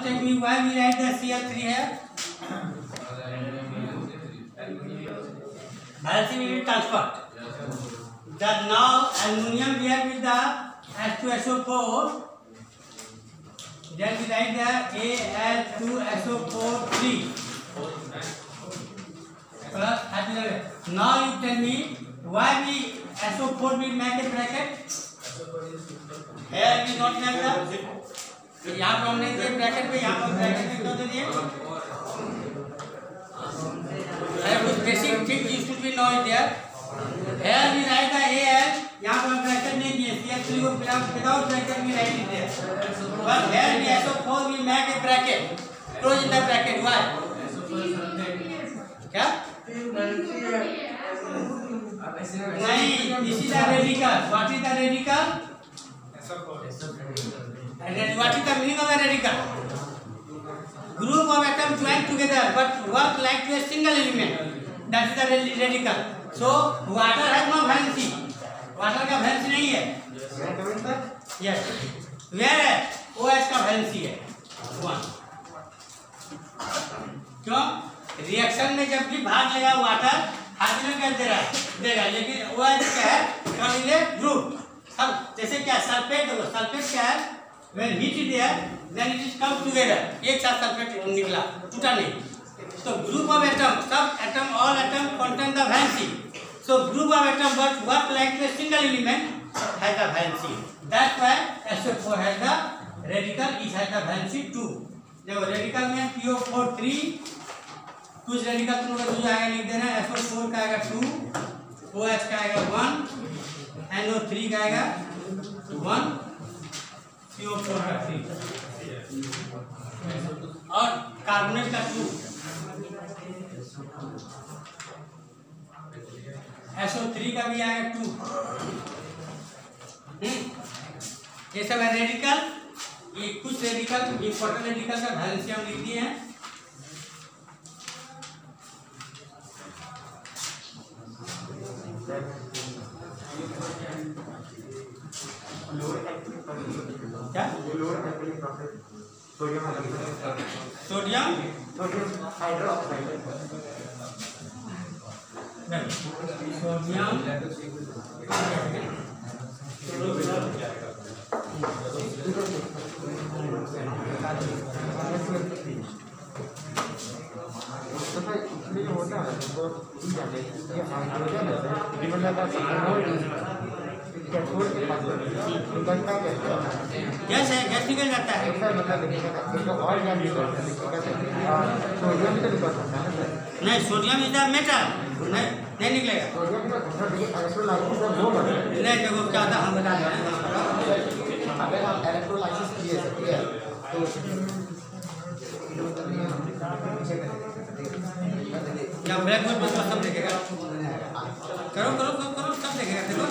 take me why we write the Cl3 here. Valency will be transferred. That now aluminum here with the H2SO4. Then we write the Al2SO4 3. Now you tell me why we SO4 will make a bracket. Here we not have that. यहाँ पर हमने ये bracket पे यहाँ पर bracket में क्यों दे दिए? कुछ basic thing you should be know it there. Here we write the AL. यहाँ पर ब्रैकेट नहीं दिए. CL3 को without bracket we write it there. But here we SO4 we make a bracket. Close in the bracket. Why? क्या? नहीं. This is the radical. What is the radical? And what is the meaning of a radical? Group of atoms join together but work like to a single element. That is the radical. So water has no valency. Water का valency नहीं है. Yes. Where OH का valency है 1. क्यों? Reaction में जब भी भाग लेगा वाटर हाइड्रोजन क्या दे रहा है देगा, लेकिन OH क्या है कॉर्डिनेट ग्रुप. अब जैसे क्या सल्फेट देखो, सल्फेट क्या है when heat is there then it is come together. एक साथ सल्फेट निकला, टूटा नहीं. So group of atom, सब atom, all atom contain the valency. So group of atom but work like a single element has the valency. That's why SO4 has the radical, it has the valency 2. देखो radical में PO4 3, कुछ radical तुम लोग जो आएगा लिख देना. SO4 का आएगा 2, OH का आएगा 1, NO3 का आएगा 1, CO4 का 3 और कार्बोनेट का 2. SO3 का भी आएगा 2. ये सब है रेडिकल. ये कुछ रेडिकल इंपॉर्टेंट रेडिकल का वैलेंसी हम लिख दिए हैं. क्या सोडियम हाइड्रोक्साइड. सोडियम गैस है, गैस निकल जाता है. नहीं सोडियम इज द मेटल, नहीं निकलेगा. नहीं देखो क्या था हम बता रहे हैं. अगर हम इलेक्ट्रोलाइसिस किए सकते हैं तो या ब्लैक बोर्ड पर सब देखेगा. करो करो करो करो सब देखेगा. देखो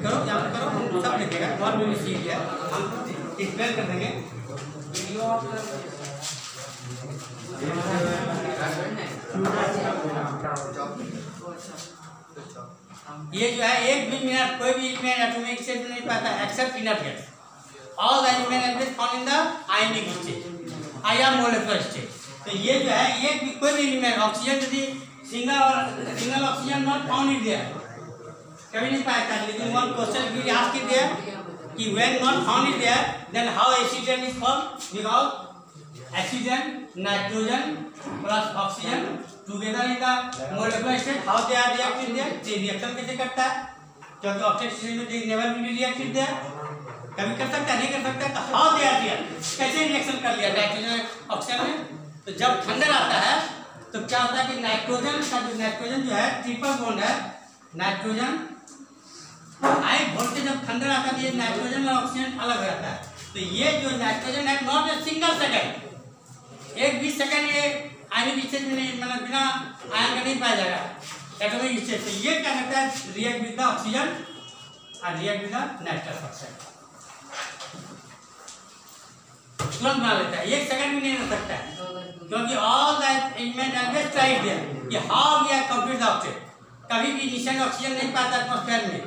करो यहाँ करो सब देखेगा. और भी सीख है हम एक्सप्लेन कर देंगे. ये जो है एक भी मिनट कोई भी एलिमेंट एटॉमिक स्टेट में नहीं पाता except inner gas. All the element found in the ionic state या मोलेकुलर स्टेट. तो ये जो है एक भी कोई भी एलिमेंट ऑक्सीजन यदि single oxygen not found in there कभी नहीं पाया. लेकिन वन क्वेश्चन भी आस्क इट देयर कि when not found in there then how oxygen is form. Because oxygen nitrogen plus oxygen together in the molecular state how they are reacting there. ये reaction कैसे करता है क्योंकि oxygen में they never be reacted there. कभी कर सकता है नहीं कर सकता. तो हाउ दे आर रिएक्ट कैसे रिएक्शन कर लिया नाइट्रोजन ऑक्सीजन में. तो जब थंडर आता है तो क्या होता है कि नाइट्रोजन जो है ट्रिपल बॉन्ड है. नाइट्रोजन हाई वोल्टेज जब थंडर आता है ये नाइट्रोजन और ऑक्सीजन अलग रहता है. तो ये जो नाइट्रोजन है नॉट ए सिंगल सेकंड, एक 20 सेकंड ये आयनिक स्टेट में नहीं मतलब बिना आयन का नहीं पाया जाएगा एटॉमिक स्टेट. तो ये क्या करता है रिएक्ट विद द ऑक्सीजन और react with the nitrous oxide. तुरंत बना लेता है, 1 सेकंड भी नहीं रह सकता है. क्योंकि all the element always tried there कि how we are complete the oxygen. कभी भी इनिशियल ऑक्सीजन नहीं पाता एटमॉस्फेयर में.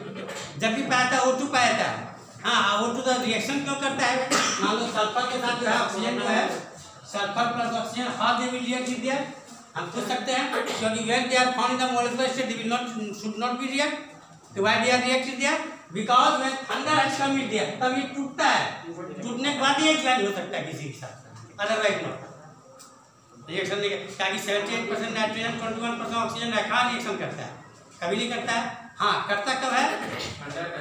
जब भी पाया था O2 पाया था हाँ, वो टू द रिएक्शन क्यों करता है? मान लो सल्फर के साथ जो है ऑक्सीजन जो है, sulphur plus oxygen, how they will react with there, हम पूछ सकते हैं, क्योंकि when they are found in the molecular state they will not should not be react, तो why they are react with there, because when thunder has come with there, तब ये टूटता है, टूटने के बाद ये ज्वाइन हो सकता है किसी के साथ, अदरवाइज नॉट रिएक्शन नहीं, ताकि 78% नाइट्रोजन 21% ऑक्सीजन रखा रिएक्शन करता है, कभी नहीं करता है। हाँ, करता कब है?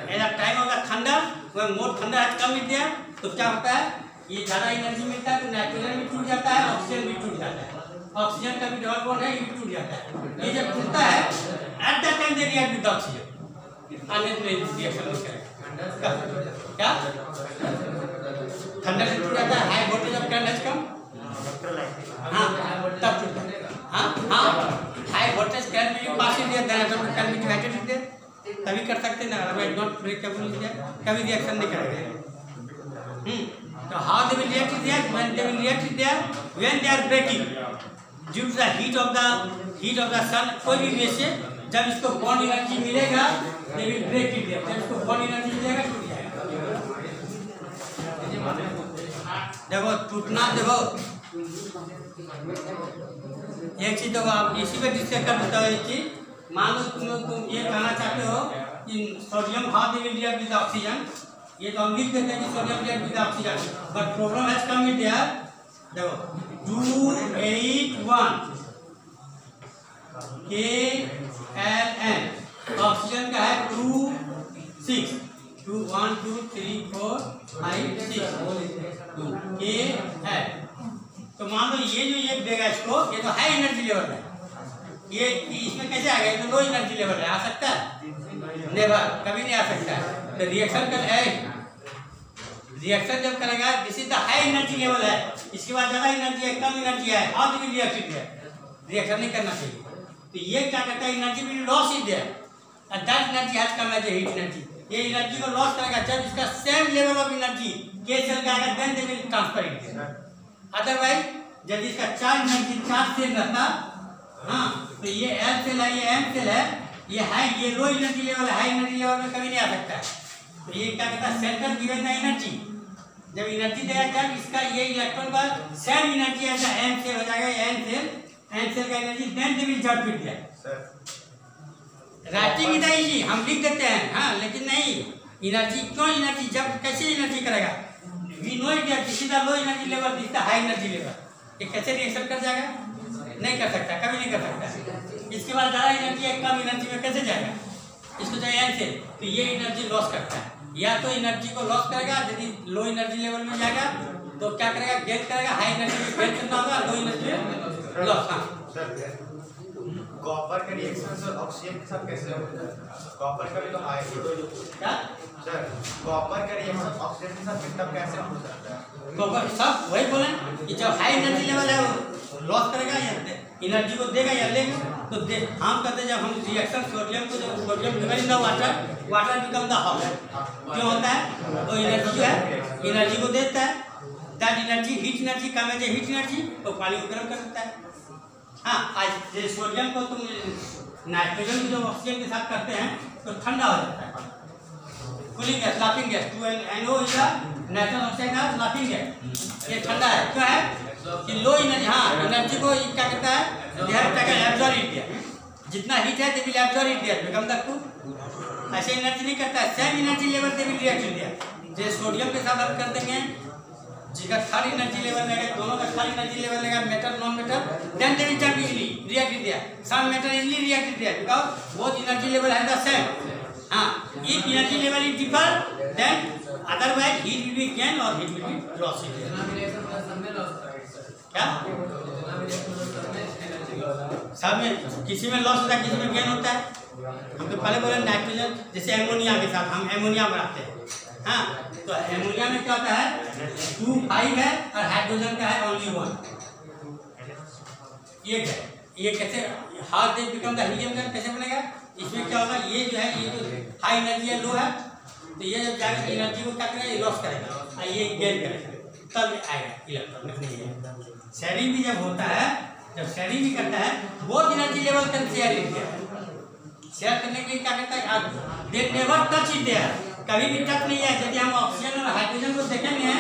At the time of the thunder, when more thunder has come with there, तो क्या होता है, ये ज़्यादा एनर्जी मिलता है, तो नाइट्रोजन भी टूट जाता है, ऑक्सीजन भी टूट जाता है, ऑक्सीजन का भी डबल बॉन्ड है, ये भी टूट जाता है। ये जब टूटता है at the time they react with oxygen, अन्य रिएक्शन नहीं करेगा। क्या थंडर से टूट जाता है, high voltage of current has come, हाँ तब टूटता है। हाँ, हाई वोल्टेज करंट में pass in there, then atomic current which divided in there, तभी कर सकते हैं ना, otherwise not breakable in there, कभी रिएक्शन नहीं करेंगे। तो how they will react in there, when they will react in there, when they are breaking due to the heat of the sun, कोई भी में से जब इसको बॉन्ड एनर्जी मिलेगा they will break it there, जब इसको बॉन्ड एनर्जी मिलेगा टूट जाएगा। देखो टूटना, देखो एक चीज, देखो आप इसी पे डिस्कस कर देता है। एक चीज मान लो तुम ये कहना चाहते हो कि sodium how they will react with oxygen, ये तो हम लिख देते हैं कि sodium react with oxygen, but problem has come with there, देखो 281 KLN, ऑक्सीजन का है 26, 2 1 2 3 4 5 6 KL। तो मान लो ये जो ये देगा इसको, ये तो हाई एनर्जी लेवल है, ये इसमें कैसे आएगा, ये तो लो एनर्जी लेवल है, आ सकता है? नेवर, कभी नहीं आ सकता है। तो रिएक्शन कर है, रिएक्शन जब करेगा this is the high energy level है, इसके बाद ज़्यादा एनर्जी है, कम एनर्जी है, हाउ डू वी रिएक्ट है, रिएक्शन नहीं करना चाहिए। तो ये क्या करता है, एनर्जी भी loss is there, and that energy has come as heat energy, ये एनर्जी को लॉस करेगा जब इसका सेम लेवल ऑफ एनर्जी के सेल का आएगा, then they will transfer it. Otherwise जब इसका चार्ज एनर्जी चार्ज सेल रहता, हाँ, तो ये एल सेल है, ये एम सेल है, ये हाई, ये लो एनर्जी लेवल है, हाई एनर्जी लेवल में कभी नहीं आ सकता है। तो ये क्या कहता है, सेंटर गिवन द एनर्जी, जब एनर्जी देगा जब इसका ये इलेक्ट्रॉन का same energy as M shell हो जाएगा, एन सेल का energy, then they will jut with that. Writing is easy, हम लिख देते हैं, हाँ, लेकिन नहीं, एनर्जी क्यों, एनर्जी जब कैसे एनर्जी करेगा, we know it that this is the low energy level, this the high energy level, ये कैसे रिएक्शन कर जाएगा, नहीं कर सकता, कभी नहीं कर सकता। इसके बाद ज़्यादा एनर्जी है, कम एनर्जी में कैसे जाएगा, इसको चाहिए एन सेल, तो ये एनर्जी लॉस करता है, या तो एनर्जी को लॉस करेगा, यदि लो एनर्जी लेवल में जाएगा तो क्या करेगा, गेन करेगा, हाई एनर्जी में गेन करना होगा, लो एनर्जी में लॉस। हाँ, कॉपर का रिएक्शन सर ऑक्सीजन के साथ कैसे होता है? कॉपर का भी तो हाई, क्या सर कॉपर का रिएक्शन ऑक्सीजन के साथ तब कैसे हो सकता है? कॉपर सब वही बोले कि जब हाई एनर्जी लेवल है वो लॉस करेगा या एनर्जी को देगा या लेगा, तो हम कहते हैं जब हम रिएक्शन सोडियम को, जब sodium divide in the water become the hot, क्यों होता है, वो एनर्जी जो है एनर्जी को देता है, दैट एनर्जी हीट एनर्जी कम है, हीट एनर्जी तो पानी को गर्म कर देता है। हाँ, आज जैसे सोडियम को तुम नाइट्रोजन को जब ऑक्सीजन के साथ करते हैं तो ठंडा हो जाता है, cooling gas, laughing gas, 2NO is the nitrogen oxide का लाफिंग गैस, ये ठंडा है, क्यों है कि लो एनर्जी, हाँ, एनर्जी को क्या करता है, they have taken absorb it there, जितना हीट है they will absorb it there become the cool, ऐसे एनर्जी नहीं करता है, same energy level they will react there, जैसे सोडियम के साथ आप कर देंगे, जिसका थर्ड एनर्जी लेवल रहेगा, दोनों का थर्ड एनर्जी लेवल रहेगा, metal non metal, then they will jump easily react there, some metal easily react there because both energy level है द सेम। हाँ, if energy level is differ then otherwise heat will be gain और heat will be loss. क्या सब में, किसी में loss होता है, किसी में गेन होता है। हम तो पहले बोले नाइट्रोजन, जैसे एमोनिया के साथ हम एमोनिया बनाते हैं, हाँ, तो एमोनिया में क्या होता है, 2 5 है और हाइड्रोजन का है ओनली 1, एक है, ये कैसे how they become the helium gas कैसे बनेगा, इसमें क्या होगा, ये जो है ये तो हाई एनर्जी है, लो है, तो ये जब जाकर एनर्जी को क्या करेगा, लॉस करेगा और ये गेन करेगा, तब आएगा इलेक्ट्रॉन। शेयरिंग भी जब होता है, जब शेयरिंग भी करता है, बहुत एनर्जी लेवल कर शेयर करने के लिए क्या करता है, they never touch it there, कभी भी टच नहीं है। यदि हम ऑक्सीजन और हाइड्रोजन को देखेंगे,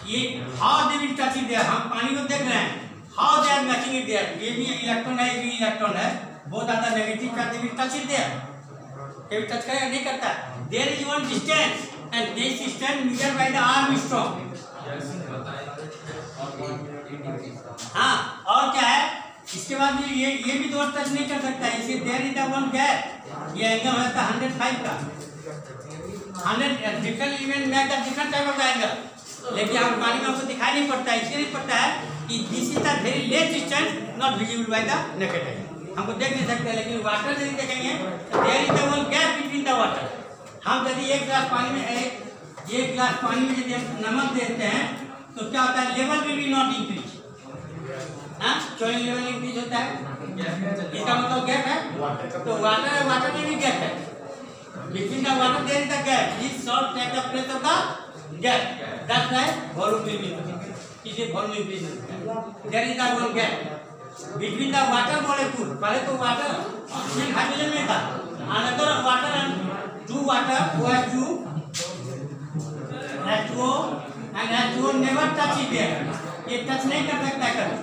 ये how they will touch it there, हम पानी को देख रहे हैं, how they are matching it there, ये भी इलेक्ट्रॉन है, ये भी इलेक्ट्रॉन है, बहुत ज्यादा negative charge, they will touch it there, कभी टच करेगा नहीं करता। There is one distance and this distance measured by the Armstrong. हाँ, और क्या है, इसके बाद भी ये भी दो टच नहीं कर सकता है, इसे there is the one gap, ये एंगल होता है 105 का, 100 डिफरेंट इवेंट में का डिफरेंट टाइप ऑफ एंगल, लेकिन हम पानी में आपको दिखाई नहीं पड़ता है, इसलिए नहीं पड़ता है कि this is the very less distance not visible by the naked eye, हमको देख नहीं सकते। लेकिन वाटर यदि देखेंगे, there is the one gap between the water. हम यदि एक गिलास पानी में एक गिलास पानी में यदि हम नमक देते हैं तो क्या होता है, level will be not increase, हाँ, सॉइल लेवल इंक्रीज होता है, इसका मतलब गैप है। तो वाटर में भी गैप है, between the water there is a gap, this salt take the place of the gap, that's why volume will be increased, इसे volume increase होता है। there is the one gap between the water molecule, पहले तो water oxygen hydrogen में था, another water and two water OH2 H2O and H2O never touch it there, ये touch नहीं कर सकता है कभी,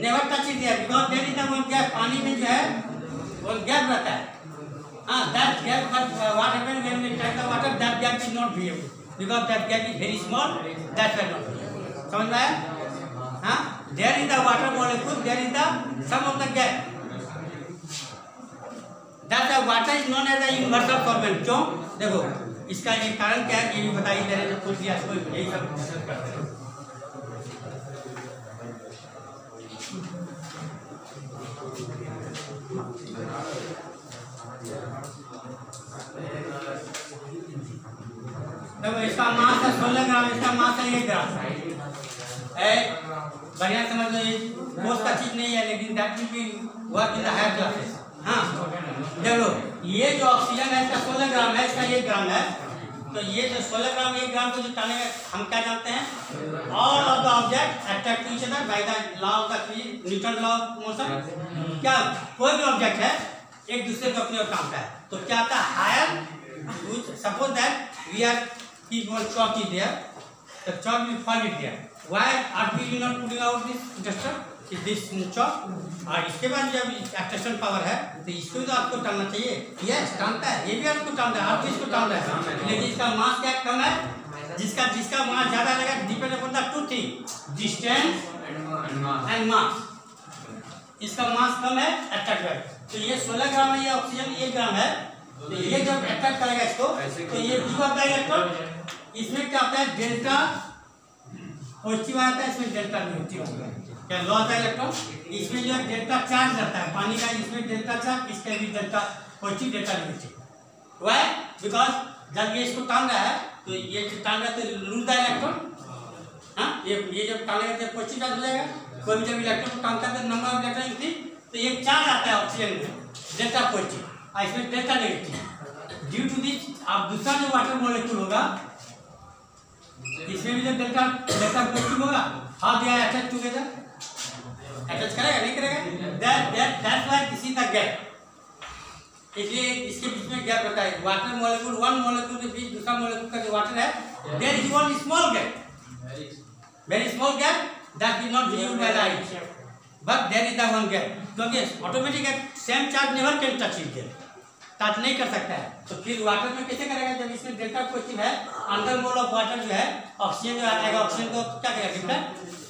never touch it there because there is the one gap, पानी में जो है वो गैप रहता है। That gap, but what happens when we touch the water? That gap is not visible because that gap is very small. That's why not visible. समझ में आया? There is the water molecule. There is the some of the gap. That the water is known as the universal solvent. क्यों? देखो, इसका एक कारण क्या है ये भी बताइए जरा, जो कुछ दिया इसको यही सब डिस्कस करते हैं। देखो, इसका मास है 16 ग्राम, इसका मास है 1 ग्राम। बढ़िया समझ लो, ये कोर्स का चीज नहीं है, लेकिन that will be work in the higher classes. हाँ, देखो, ये जो ऑक्सीजन है इसका 16 ग्राम है, इसका 1 ग्राम है, तो ये जो 16 ग्राम 1 ग्राम को जो टालेगा, हम क्या जानते हैं, all of the object attract to each other by the law of the Newton law of motion. क्या कोई भी ऑब्जेक्ट है एक दूसरे को अपने ओर टालता है, तो क्या आता है, higher, suppose that we are keep one chalk is there, the chalk will fall it there. Why are we not putting out this duster? Is this chalk? और इसके बाद जब एक्सट्रैक्शन पावर है तो इसको तो आपको टालना चाहिए, यस टालता है, ये भी आपको टाल रहा है, आप इसको टाल रहा है, लेकिन इसका मास क्या कम है, जिसका मास ज्यादा लगा, depend upon the two thing, distance and mass. इसका मास कम है, अट्रैक्ट है, तो ये 16 ग्राम है, ये ऑक्सीजन 1 ग्राम है, तो ये जब अट्रैक्ट करेगा इसको, तो ये गिव अप द इलेक्ट्रॉन, इसमें क्या होता है, डेल्टा पॉजिटिव आता है, इसमें डेल्टा नेगेटिव होता है, क्या लॉस है इलेक्ट्रॉन, इसमें जो है डेल्टा चार्ज रहता है पानी का, इसमें डेल्टा चार्ज, इसके भी delta positive delta negative. Why? Because जब ये इसको टांग रहा है तो ये टांग रहा है तो लूज द इलेक्ट्रॉन, हाँ, ये जब टांगेगा तो पॉजिटिव चार्ज हो जाएगा, कोई भी जब इलेक्ट्रॉन को टांगता है तो नंबर ऑफ इलेक्ट्रॉन इंक्रीज, तो ये चार्ज आता है ऑक्सीजन में, डेल्टा पॉजिटिव, और इसमें delta negative. Due to this, अब दूसरा जो वाटर मॉलिक्यूल होगा इसमें भी जब डेल्टा पॉजिटिव होगा, how they are attach together, attach करेगा नहीं करेगा, that's why this is the gap, इसलिए इसके बीच में गैप रहता है। वाटर मॉलिक्यूल, वन मॉलिक्यूल के बीच दूसरा मॉलिक्यूल का जो वाटर है, there is one small gap, very small gap that will not visible by the eye, but there is the one gap, क्योंकि automatic same charge never can touch it there, touch नहीं कर सकता है, तो फिर water में कैसे करेगा, जब इसमें डेल्टा पॉजिटिव है, अंडर मोल ऑफ वाटर जो है, ऑक्सीजन जो आएगा, ऑक्सीजन को क्या करेगा, डिफरेंट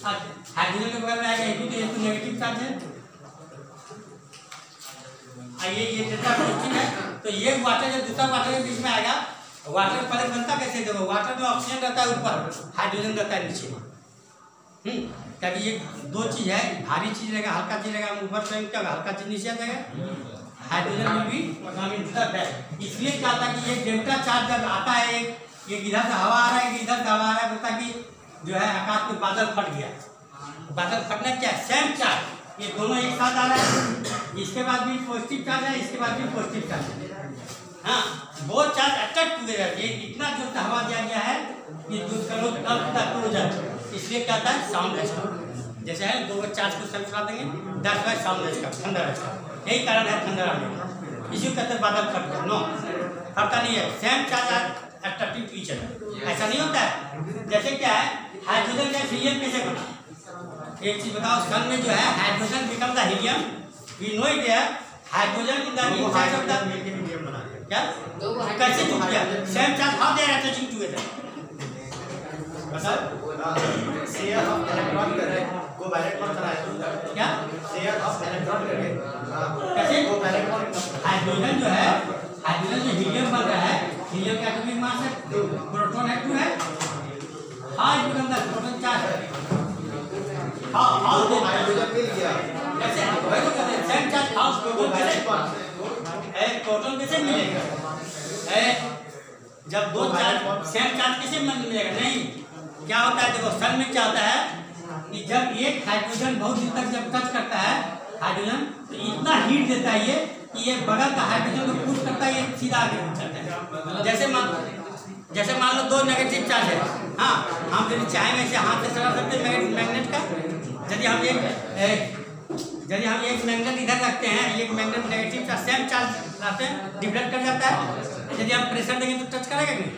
हाइड्रोजन के बगल में आएगा, ये नेगेटिव चार्ज है, ये डेल्टा पॉजिटिव है, तो ये वाटर जब दूसरा वाटर के बीच में आएगा, वाटर पहले बनता कैसे, देखो, वाटर में ऑक्सीजन रहता है ऊपर, हाइड्रोजन रहता है नीचे, ताकि ये दो चीज है, भारी चीज रहेगा, हल्का चीज रहेगा, हम ऊपर स्वयं क्या हल्का चीज नीचे आ जाएगा, हाइड्रोजन में भी है, इसलिए क्या होता है कि ये डेल्टा चार्ज जब आता है, ये इधर से हवा आ रहा है, इधर से हवा आ रहा है, बोलता कि जो है आकाश में बादल फट गया, बादल फटना क्या है, सेम चार्ज, ये दोनों एक साथ आ रहा है, इसके बाद भी पॉजिटिव चार्ज है, इसके बाद भी पॉजिटिव चार्ज है, हाँ, वो चार्ज अट्रैक्ट टुगेदर, ये इतना जो हवा दिया गया है, ये जो करो तब हो जाए, इसलिए क्या होता है, साउंड, जैसे है दो चार्ज को समझा देंगे, दैट्स व्हाई साउंड, ठंडा रहता है। यही कारण है थंडर आने का। इसी को कहते हैं बादल फट गया। नो, फटता नहीं है। Same charge are attractive to each other. ऐसा नहीं होता है। जैसे क्या है, हाइड्रोजन गैस हीलियम कैसे बना? एक चीज बताओ, सन में जो है hydrogen become the helium, we know it है। Hydrogen in the inside of the helium बना क्या कैसे जुड़ गया? Same charge how they are attaching together? मतलब शेयर ऑफ इलेक्ट्रॉन करके को वैलेंट बॉन्ड कराया क्या? शेयर ऑफ इलेक्ट्रॉन करके कैसे? को वैलेंट बॉन्ड हाइड्रोजन जो है, हाइड्रोजन जो हीलियम बन रहा है, हीलियम का एटॉमिक मास है 2, प्रोटॉन है 2 है। How it become the proton charge? How they hydrogen मिल गया कैसे? वही तो कहते हैं सेम चार्ज हाउ प्रोटॉन कैसे? प्रोटॉन कैसे मिलेगा? जब दो चार्ज सेम चार्ज कैसे मिलेगा? नहीं, क्या होता है देखो, सन में क्या होता है कि जब एक हाइड्रोजन बहुत दिन तक जब टच करता है हाइड्रोजन, तो इतना हीट देता है ये कि ये बगल का हाइड्रोजन को पुश करता है, ये सीधा आगे बढ़ जाता है। जैसे मान लो 2 नेगेटिव चार्ज है, हाँ, हम यदि चाहें वैसे हाथ से चला सकते हैं मैग्नेट का। यदि हम एक मैग्नेट इधर रखते हैं, एक magnet negative charge same charge लाते हैं, डिफ्लेक्ट कर जाता है। यदि हम प्रेशर देंगे तो टच करेगा कि नहीं?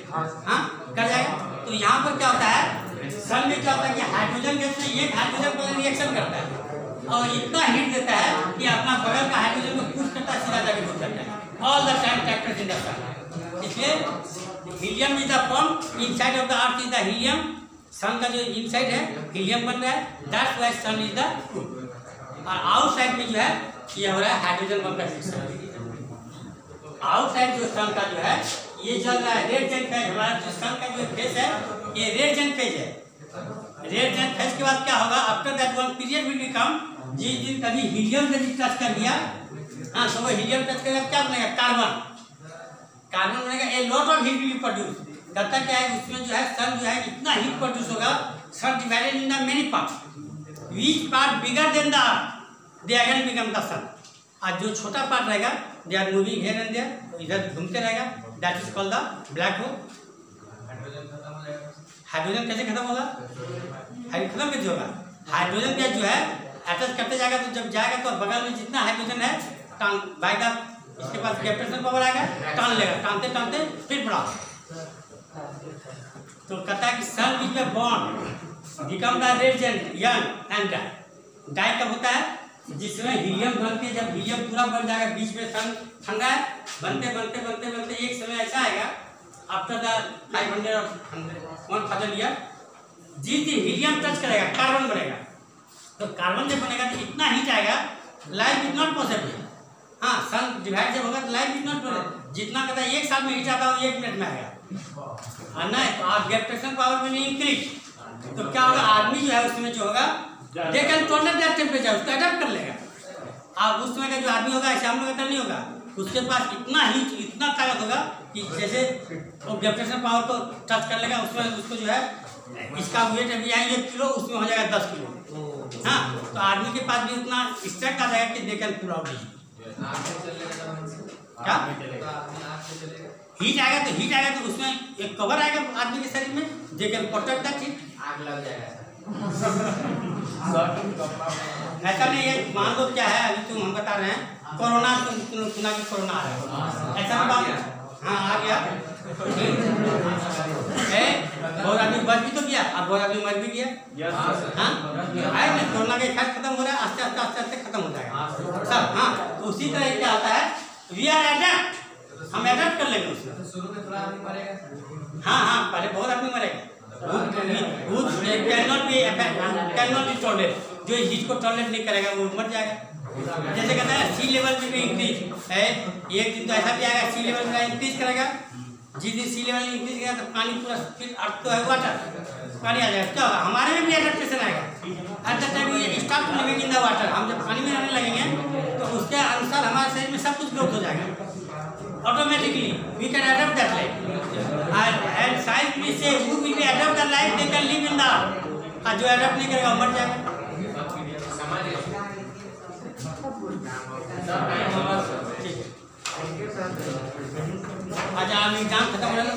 हाँ, कर जाएगा। तो यहाँ पर क्या होता है, सन में क्या होता है कि हाइड्रोजन गैस में एक हाइड्रोजन पहले रिएक्शन करता है और इतना हीट देता है कि अपना बगल का हाइड्रोजन को पुश करता है, सीधा जाके घुस जाता है। All the time factors in the sun. इसलिए helium is the form inside of the earth is the helium. Sun का जो इनसाइड है हीलियम बन रहा है, that's why sun is the cool. और आउटसाइड में जो है ये हो रहा है हाइड्रोजन बम का रिएक्शन। आउटसाइड जो सन का जो है ये चल रहा है रेड जेन फेज। हमारा जो सन का जो फेज है ये रेड जेन फेज है। रेड जेन फेज के बाद क्या होगा? After that one period will become, जिस दिन कभी हीलियम यदि टच कर दिया, हाँ, तो वो हीलियम टच करेगा, क्या बनेगा? कार्बन। कार्बन बनेगा, a lot of heat will produce. करता क्या है उसमें जो है, सन जो है इतना हीट प्रोड्यूस होगा, sun divided in the many part, which part bigger than the earth they again become the sun. आज जो छोटा पार्ट रहेगा they are moving here and there, तो इधर घूमते रहेगा, that is called the black hole. Hydrogen कैसे खत्म होगा? हाइड्रोजन खत्म कैसे होगा? हाइड्रोजन गैस जो है अटैच करते जाएगा, तो जब जाएगा तो बगल में जितना हाइड्रोजन है टान बाय द, इसके पास ग्रेविटेशनल पावर आएगा, टान लेगा, टानते टानते फिर बढ़ा। तो कहता है कि सन विच में bond become the red giant and die. Die कब होता है? जिसमें हीलियम बनते, जब हीलियम पूरा बन जाएगा, बीच में सन ठंडा है, बनते बनते बनते बनते एक समय ऐसा आएगा आफ्टर द 500 और 1000 ईयर, जिस दिन हीलियम टच करेगा कार्बन बनेगा। तो कार्बन जब बनेगा तो इतना हीट आएगा, लाइफ इज नॉट पॉसिबल। हाँ, सन डिवाइड जब होगा तो लाइफ इज नॉट पॉसिबल। जितना कहता है 1 साल में हीट आता है 1 मिनट में आएगा। और नहीं तो आप ग्रेविटेशनल पावर में नहीं इंक्रीज, तो क्या होगा? आदमी जो है उसमें जो होगा they can tolerate that temperature, उसको अडॉप्ट कर लेगा। अब उस समय का जो आदमी होगा ऐसे हम लोग का नहीं होगा, उसके पास इतना हीट, इतना ताकत होगा कि जैसे वो ग्रेविटेशनल पावर को टच कर लेगा, उसमें उसको जो है, इसका वेट अभी है 1 किलो, उसमें हो जाएगा 10 किलो। हाँ, तो आदमी के पास भी उतना स्ट्रेंथ आ जाएगा कि दे कैन पुल आउट क्या हीट आएगा। तो हीट आएगा तो उसमें एक कवर आएगा आदमी के शरीर में, they can protect that heat. आग लग जाएगा ऐसा नहीं है। मान लो क्या है, अभी तुम हम बता रहे हैं कोरोना, तुम सुना कि कोरोना आ रहा है, ऐसा बात? हाँ, आ गया। बहुत आदमी बच भी तो गया, अब बहुत आदमी मर भी गया। हाँ, आए ना, कोरोना का इफेक्ट खत्म हो रहा है, आस्ते आस्ते आस्ते आस्ते खत्म हो जाएगा सब। हाँ, तो उसी तरह क्या होता है, वी आर एडप्ट, हम एडप्ट कर लेंगे उसमें। शुरू में थोड़ा आदमी मरेगा। हाँ हाँ, पहले बहुत आदमी मरेगा। कैनॉट बी टॉलरेट, जो हीट को टॉलरेट नहीं करेगा वो मर जाएगा। जैसे कहता है सी लेवल भी इंक्रीज है, एक दिन तो ऐसा भी आएगा सी लेवल में इंक्रीज करेगा। जिस दिन सी लेवल इंक्रीज करेगा तो पानी पूरा, फिर अर्थ तो है वाटर, पानी आ जाएगा। क्या होगा? हमारे में भी एडेप्टेशन आएगा। At the time we start living in the water, हम जब पानी में रहने लगेंगे तो उसके अनुसार हमारे शरीर में सब कुछ ग्रोथ हो जाएगा automatically. We can adapt that life. And science will say who will be adapt the life, they can live in the earth. जो adapt नहीं करेगा वो मर जाएगा। ठीक है। अच्छा, हम एग्जाम खत्म हो रहा है,